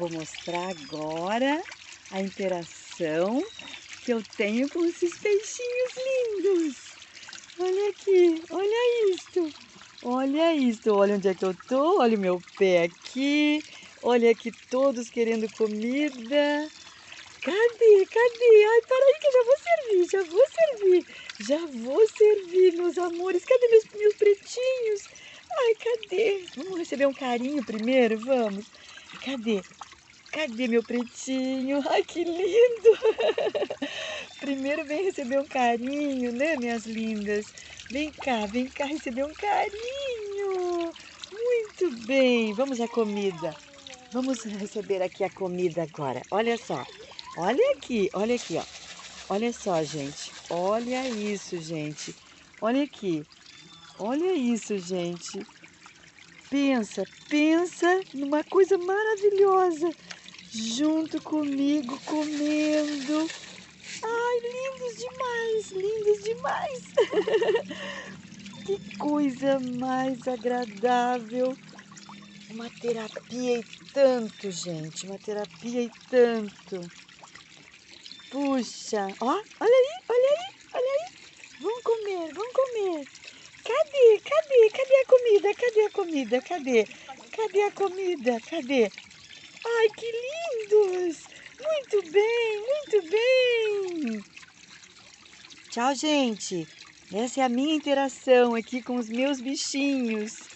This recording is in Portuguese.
Vou mostrar agora a interação que eu tenho com esses peixinhos lindos. Olha aqui, olha isto. Olha isto, olha onde é que eu tô, olha o meu pé aqui. Olha aqui todos querendo comida. Cadê? Cadê? Ai, peraí que eu já vou servir, já vou servir. Já vou servir, meus amores. Cadê meus pretinhos? Ai, cadê? Vamos receber um carinho primeiro, vamos? Cadê? Cadê meu pretinho? Ai, que lindo! Primeiro vem receber um carinho, né, minhas lindas? Vem cá receber um carinho. Muito bem, vamos à comida. Vamos receber aqui a comida agora. Olha só. Olha aqui, ó. Olha só, gente. Olha isso, gente. Olha aqui. Olha isso, gente. Pensa numa coisa maravilhosa. Junto comigo, comendo. Ai, lindos demais. Que coisa mais agradável. Uma terapia e tanto, gente. Uma terapia e tanto. Puxa, ó, olha aí. Vamos comer, vamos comer. Cadê a comida? Cadê a comida? Cadê a comida? Cadê? Ai, que lindos! Muito bem. Tchau, gente. Essa é a minha interação aqui com os meus bichinhos.